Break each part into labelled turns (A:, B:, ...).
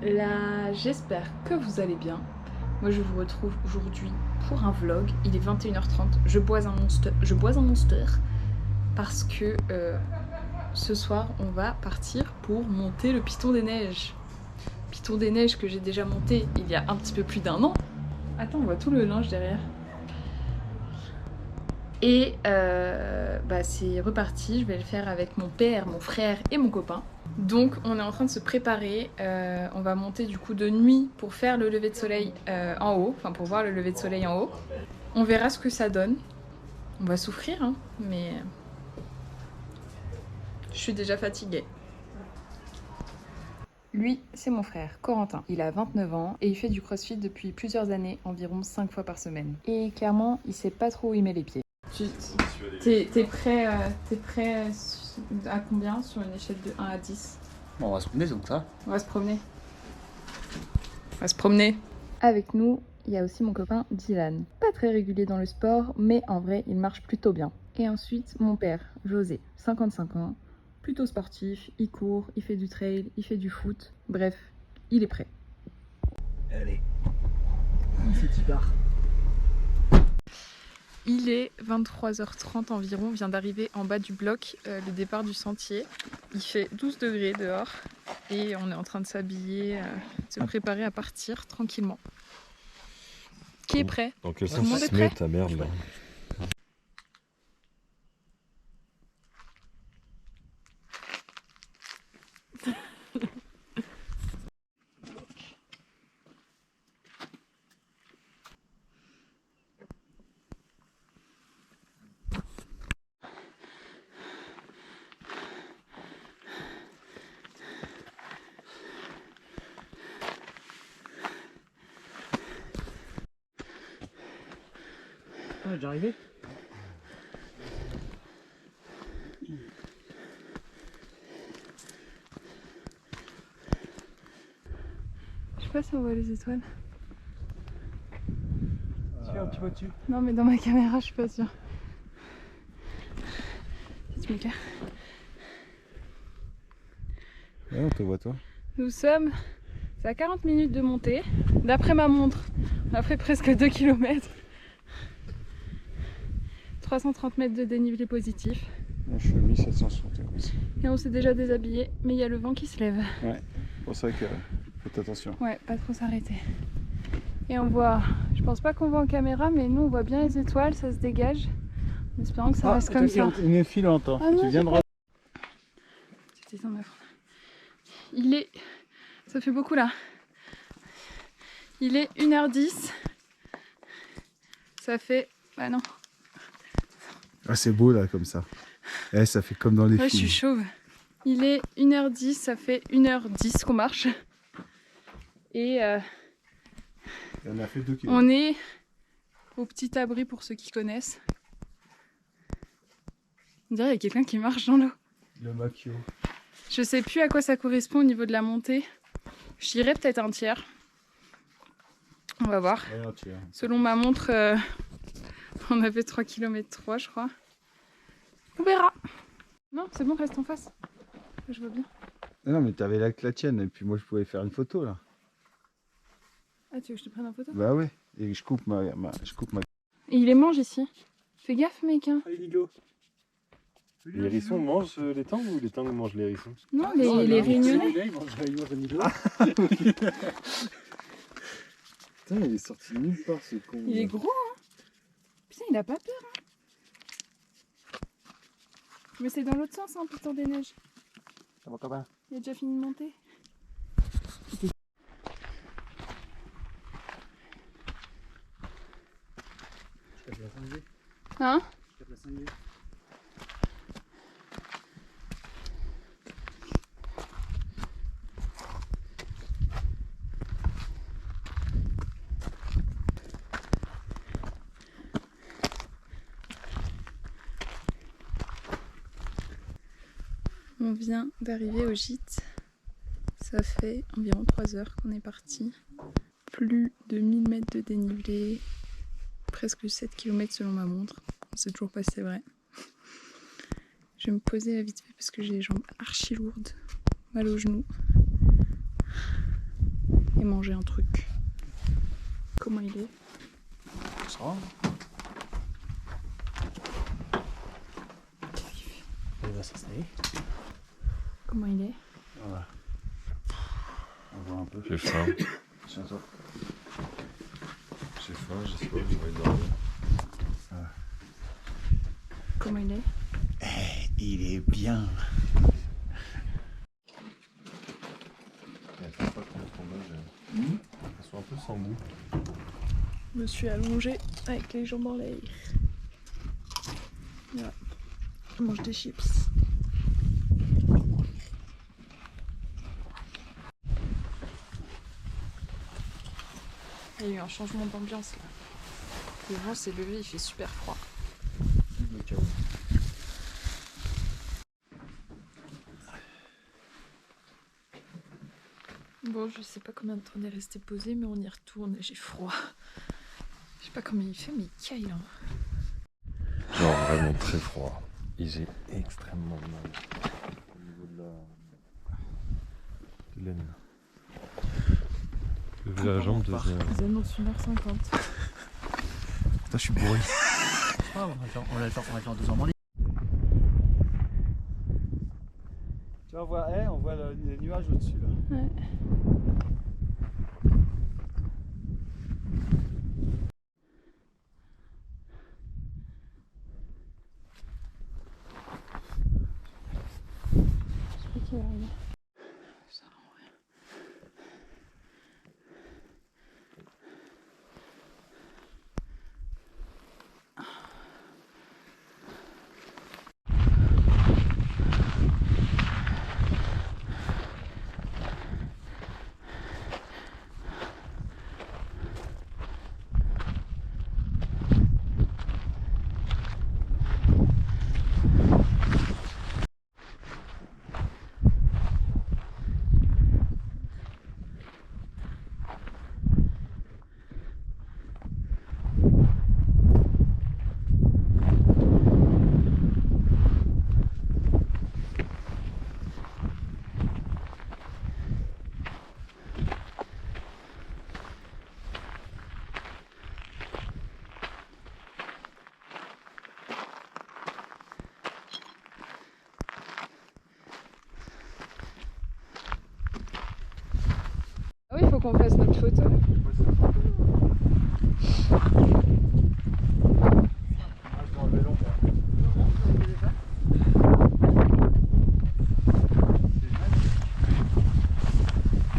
A: Là, j'espère que vous allez bien. Moi, je vous retrouve aujourd'hui pour un vlog. Il est 21h30. Je bois un monster parce que ce soir, on va partir pour monter le Piton des Neiges. Piton des Neiges que j'ai déjà monté il y a un petit peu plus d'un an. Attends, on voit tout le linge derrière. Et c'est reparti. Je vais le faire avec mon père, mon frère et mon copain. Donc on est en train de se préparer, on va monter du coup de nuit pour faire le lever de soleil en haut, enfin pour voir le lever de soleil en haut. On verra ce que ça donne. On va souffrir, hein, mais je suis déjà fatiguée. Lui, c'est mon frère, Corentin. Il a 29 ans et il fait du crossfit depuis plusieurs années, environ 5 fois par semaine. Et clairement, il sait pas trop où il met les pieds. T'es prêt à combien sur une échelle de 1 à 10?
B: Bon, on va se promener donc ça.
A: On va se promener. On va se promener. Avec nous, il y a aussi mon copain Dylan. Pas très régulier dans le sport, mais en vrai, il marche plutôt bien. Et ensuite, mon père, José, 55 ans, plutôt sportif, il court, il fait du trail, il fait du foot. Bref, il est prêt.
B: Allez, c'est tu pars.
A: Il est 23h30 environ, on vient d'arriver en bas du bloc, le départ du sentier. Il fait 12 degrés dehors et on est en train de s'habiller, de se préparer à partir tranquillement. Qui est prêt?
C: Dans quel
A: Tout
C: sens
A: le monde
C: tu
A: est
C: te mets
A: prêt?
C: ta merde là?
B: On est déjà arrivé.
A: Je sais pas si on voit les étoiles.
B: Un petit peu dessus.
A: Non mais dans ma caméra je suis pas sûre. Si tu m'éclaires.
C: Ouais, on te voit toi.
A: Nous sommes à 40 minutes de montée. D'après ma montre, on a fait presque 2 km. 330 mètres de dénivelé positif.
C: Moi je suis à 1771.
A: Et on s'est déjà déshabillé, mais il y a le vent qui se lève.
C: Ouais, pour ça que faites attention.
A: Ouais, pas trop s'arrêter. Et on voit, je pense pas qu'on voit en caméra, mais nous on voit bien les étoiles, ça se dégage. En espérant que ça reste comme ça.
B: Une filante.
A: Ah non,
B: Tu viens de
A: C'était ton œuvre. Il est... Ça fait beaucoup là. Il est 1h10. Ça fait... Bah non.
C: Ah c'est beau là comme ça. Eh, ça fait comme dans les
A: Ouais, je
C: films.
A: suis chauve. Il est 1h10, ça fait 1h10 qu'on marche. Et
C: On a fait 2 km.
A: on est au petit abri pour ceux qui connaissent. On dirait qu'il y a quelqu'un qui marche dans l'eau.
C: Le maquio.
A: Je sais plus à quoi ça correspond au niveau de la montée. Je dirais peut-être un tiers. On va voir.
C: Ouais, un tiers.
A: Selon ma montre, on a fait 3 km 3 je crois. On verra. Non, c'est bon, reste en face. Je vois bien.
C: Non mais t'avais là que la tienne et puis moi je pouvais faire une photo là.
A: Ah, tu veux que je te prenne en photo?
C: Bah ouais. Et je coupe ma.
A: Et il les mange ici. Fais gaffe, mec. Hein.
B: Allez, Nigo.
C: Les hérissons mangent les tangues ou les tangues mangent les hérissons?
A: Non, les réunionnais.
B: Il mange Nigo.
C: Putain il est sorti de nulle part ce con.
A: Il est gros, hein. Putain, il a pas peur. Hein. Mais c'est dans l'autre sens, hein, Piton des Neiges.
B: Ça va copain.
A: Il a déjà fini de monter. Hein? On vient d'arriver au gîte. Ça fait environ 3 heures qu'on est parti. Plus de 1000 mètres de dénivelé. Presque 7 km selon ma montre. On sait toujours pas si c'est vrai. Je vais me poser à vite fait parce que j'ai les jambes archi lourdes. Mal aux genoux. et manger un truc. Comment il est?
C: Ça va?
B: Il va s'installer.
A: Comment il est?
C: Voilà. On voit un peu.
D: J'ai faim.
C: Tiens-toi.
D: J'ai faim, j'ai soif, j'ai envie de dormir.
A: Comment il est?
C: Il est bien.
D: Et à chaque fois que le fromage, elles sont un peu sans goût.
A: Je me suis allongée avec les jambes en l'air. Voilà. Je mange des chips. Il y a eu un changement d'ambiance là. Le vent s'est levé, il fait super froid. Bon, je sais pas combien de temps on est resté posé, mais on y retourne et j'ai froid. Je sais pas combien il fait, mais il caille. Hein.
D: Genre vraiment très froid. Et j'ai extrêmement mal au niveau de l'aine. Lever la jambe devient...
A: Ils annoncent 1h50.
C: Putain, je suis bourré.
B: Ah, on va le faire 2 ans moins.
C: Tu vois, on voit les nuages au-dessus là.
A: Ouais. Je sais pas qui va arriver. Ça rend rien. Ah oui, il faut qu'on fasse notre photo.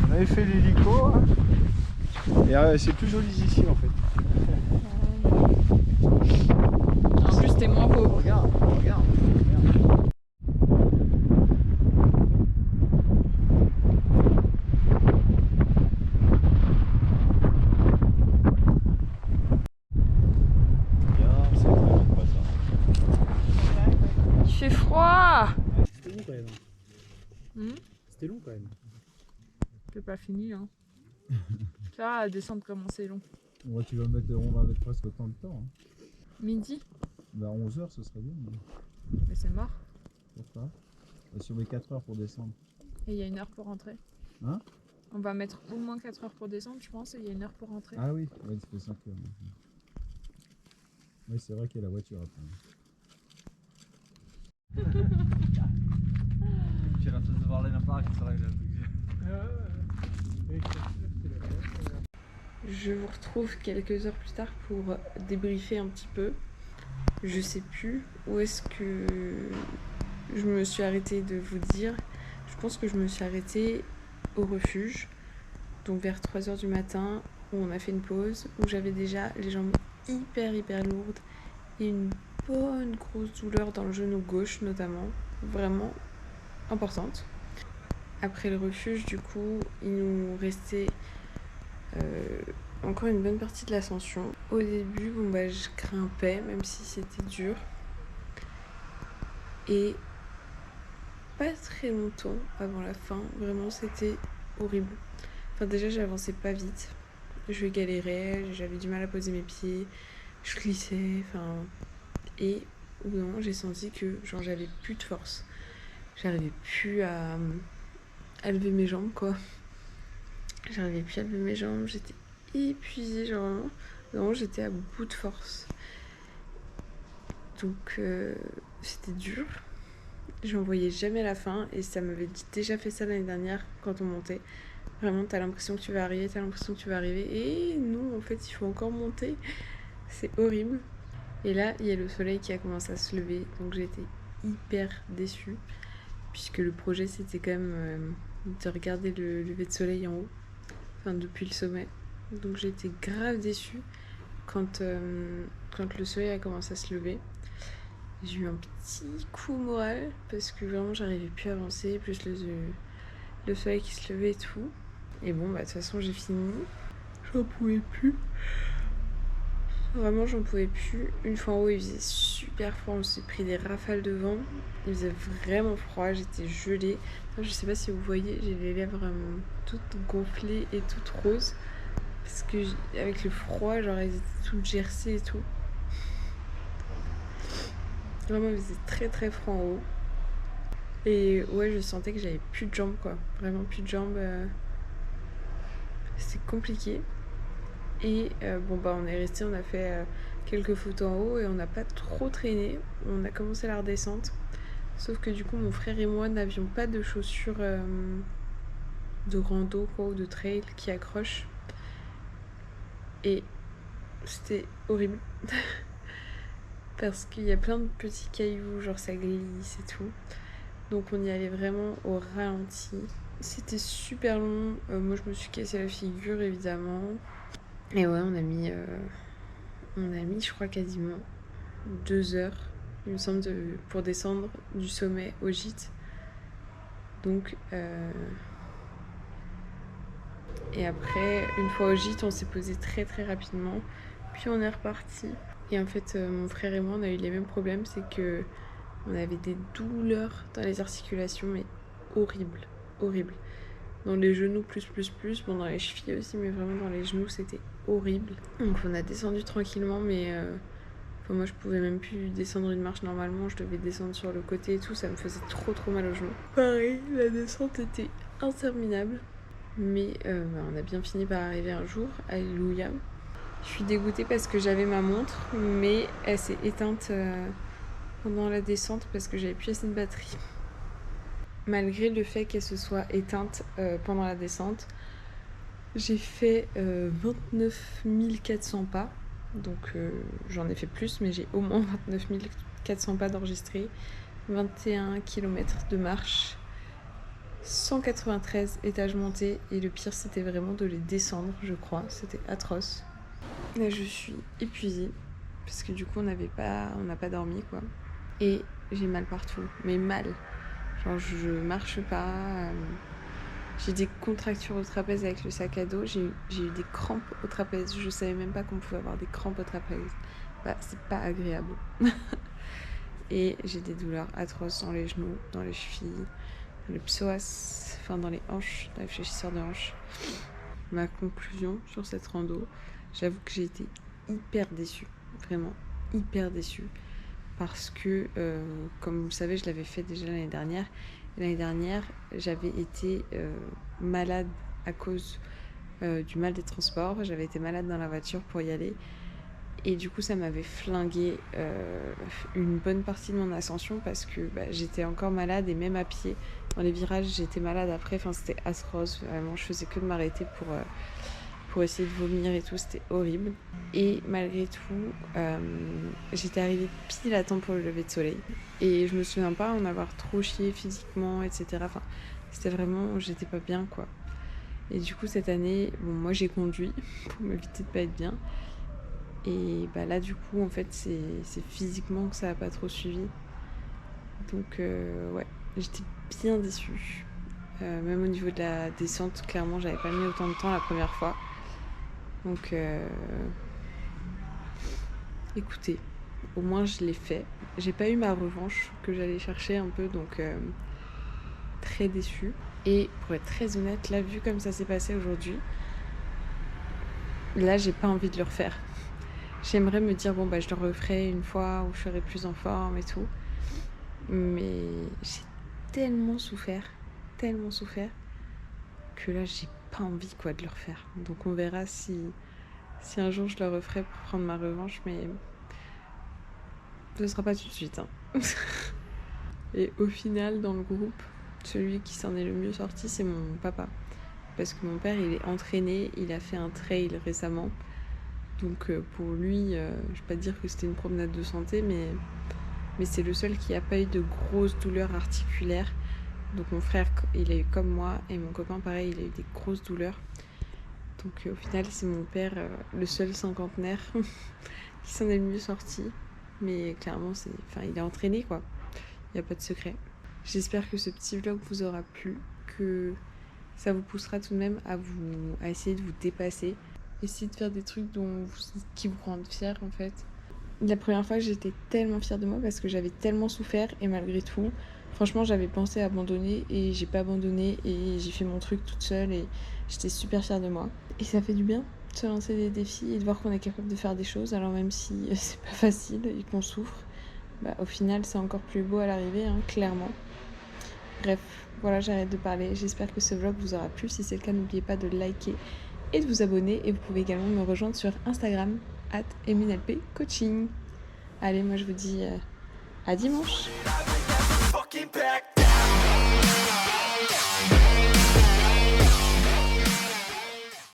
C: On avait fait l'hélico hein. Et c'est plus joli ici en fait.
A: En plus, t'es moins pauvre.
C: Regarde.
A: Il fait froid.
B: C'était long quand même. C'était long quand même.
A: C'est pas fini, hein. Ça, à descendre comment c'est long.
C: On va mettre presque autant de temps. Hein.
A: Midi?
C: Vers 11h ce serait bien.
A: Mais c'est mort.
C: Pourquoi? Si on met 4 heures pour descendre.
A: Et il y a 1 heure pour rentrer.
C: Hein?
A: On va mettre au moins 4 heures pour descendre, je pense, et il y a 1 heure pour rentrer.
C: Ah oui, ça fait 5 heures. Oui, c'est vrai qu'il y a la voiture après.
B: J'ai raté de voir les l'impact, c'est vrai que
A: Je vous retrouve quelques heures plus tard pour débriefer un petit peu. Je sais plus où est-ce que je me suis arrêtée de vous dire. Je pense que je me suis arrêtée au refuge, donc vers 3h du matin, où on a fait une pause, où j'avais déjà les jambes hyper lourdes et une bonne grosse douleur dans le genou gauche notamment, vraiment importante. Après le refuge, du coup, il nous restait encore une bonne partie de l'ascension. Au début, je grimpais, même si c'était dur. Et pas très longtemps avant la fin, vraiment c'était horrible. Enfin déjà j'avançais pas vite, je galérais, j'avais du mal à poser mes pieds, je glissais, et au bout d'un moment j'ai senti que j'avais plus de force. J'arrivais plus à lever mes jambes quoi.
E: J'arrivais plus à lever mes jambes, j'étais épuisée, genre vraiment j'étais à bout de force. Donc c'était dur. J'en voyais jamais la fin et ça m'avait déjà fait ça l'année dernière quand on montait. Vraiment, t'as l'impression que tu vas arriver, et non, en fait, il faut encore monter. C'est horrible. Et là, il y a le soleil qui a commencé à se lever, donc j'ai été hyper déçue, puisque le projet, c'était quand même de regarder le lever de soleil en haut, enfin depuis le sommet. Donc j'ai été grave déçue quand le soleil a commencé à se lever. J'ai eu un petit coup au moral, parce que vraiment, j'arrivais plus à avancer, plus le soleil qui se levait et tout. Et bon, bah de toute façon, j'ai fini. J'en pouvais plus. Vraiment, j'en pouvais plus. Une fois en haut, il faisait super froid. On s'est pris des rafales de vent. Il faisait vraiment froid. J'étais gelée. Je sais pas si vous voyez, j'ai les lèvres toutes gonflées et toutes roses. Parce que avec le froid, genre, elles étaient toutes gercées et tout. Vraiment, il faisait très très froid en haut. Et ouais, je sentais que j'avais plus de jambes, quoi. Vraiment plus de jambes. C'était compliqué. Et bon bah on est resté, on a fait quelques photos en haut et on n'a pas trop traîné. On a commencé la redescente. Sauf que du coup mon frère et moi n'avions pas de chaussures de rando quoi, ou de trail qui accrochent. Et c'était horrible. Parce qu'il y a plein de petits cailloux, genre ça glisse et tout. Donc on y allait vraiment au ralenti. C'était super long. Moi je me suis cassé la figure évidemment. Et ouais, on a mis je crois quasiment 2 heures, il me semble, pour descendre du sommet au gîte. Donc et après, une fois au gîte, on s'est posé très très rapidement. Puis on est reparti. Et en fait, mon frère et moi, on a eu les mêmes problèmes, c'est que on avait des douleurs dans les articulations, mais horribles, horribles. Dans les genoux plus, bon dans les chevilles aussi, mais vraiment dans les genoux c'était horrible. Donc on a descendu tranquillement, mais moi je pouvais même plus descendre une marche normalement, je devais descendre sur le côté et tout, ça me faisait trop mal aux genoux. Pareil, la descente était interminable, mais on a bien fini par arriver un jour, alléluia. Je suis dégoûtée parce que j'avais ma montre, mais elle s'est éteinte pendant la descente parce que j'avais plus assez de batterie. Malgré le fait qu'elle se soit éteinte pendant la descente, j'ai fait 29 400 pas. Donc j'en ai fait plus, mais j'ai au moins 29 400 pas d'enregistrés, 21 km de marche, 193 étages montés. Et le pire, c'était vraiment de les descendre, je crois. C'était atroce. Là, je suis épuisée, parce que du coup, on n'a pas dormi, quoi. Et j'ai mal partout, mais mal. Genre je marche pas, j'ai des contractures au trapèze avec le sac à dos, j'ai eu des crampes au trapèze, je savais même pas qu'on pouvait avoir des crampes au trapèze. Bah, c'est pas agréable. Et j'ai des douleurs atroces dans les genoux, dans les chevilles, dans le psoas, enfin dans les hanches, dans les fléchisseurs de hanches. Ma conclusion sur cette rando, j'avoue que j'ai été hyper déçue, vraiment hyper déçue. Parce que, comme vous le savez, je l'avais fait déjà l'année dernière. Et l'année dernière, j'avais été malade à cause du mal des transports. J'avais été malade dans la voiture pour y aller. Et du coup, ça m'avait flingué une bonne partie de mon ascension parce que j'étais encore malade et même à pied. Dans les virages, j'étais malade après. Enfin, c'était atroce. Vraiment, je faisais que de m'arrêter pour essayer de vomir et tout, c'était horrible. Et malgré tout, j'étais arrivée pile à temps pour le lever de soleil. Et je me souviens pas en avoir trop chié physiquement, etc. Enfin, c'était vraiment, j'étais pas bien, quoi. Et du coup, cette année, bon, moi j'ai conduit pour m'éviter de pas être bien. Et là, du coup, en fait, c'est physiquement que ça a pas trop suivi. Donc, ouais, j'étais bien déçue. Même au niveau de la descente, clairement, j'avais pas mis autant de temps la première fois. Donc, écoutez, au moins je l'ai fait. J'ai pas eu ma revanche que j'allais chercher un peu, donc très déçue. Et pour être très honnête, là, vu comme ça s'est passé aujourd'hui, là, j'ai pas envie de le refaire. J'aimerais me dire, bon, je le referai une fois où je serai plus en forme et tout. Mais j'ai tellement souffert que là, j'ai pas envie quoi de le refaire. Donc on verra si un jour je le referai pour prendre ma revanche, mais ce sera pas tout de suite. Hein. Et au final, dans le groupe, celui qui s'en est le mieux sorti, c'est mon papa. Parce que mon père, il est entraîné, il a fait un trail récemment. Donc pour lui, je vais pas dire que c'était une promenade de santé, mais c'est le seul qui a pas eu de grosses douleurs articulaires. Donc mon frère, il a eu comme moi, et mon copain, pareil, il a eu des grosses douleurs. Donc au final, c'est mon père, le seul cinquantenaire, qui s'en est le mieux sorti. Mais clairement, il est entraîné, quoi. Il n'y a pas de secret. J'espère que ce petit vlog vous aura plu, que ça vous poussera tout de même à essayer de vous dépasser. Essayez de faire des trucs qui vous rendent fiers, en fait. La première fois, j'étais tellement fière de moi parce que j'avais tellement souffert et malgré tout, franchement, j'avais pensé à abandonner et j'ai pas abandonné et j'ai fait mon truc toute seule et j'étais super fière de moi. Et ça fait du bien de se lancer des défis et de voir qu'on est capable de faire des choses, alors même si c'est pas facile et qu'on souffre, au final, c'est encore plus beau à l'arrivée, hein, clairement. Bref, voilà, j'arrête de parler. J'espère que ce vlog vous aura plu. Si c'est le cas, n'oubliez pas de liker et de vous abonner. Et vous pouvez également me rejoindre sur Instagram @eminelpcoaching. Allez, moi je vous dis à dimanche.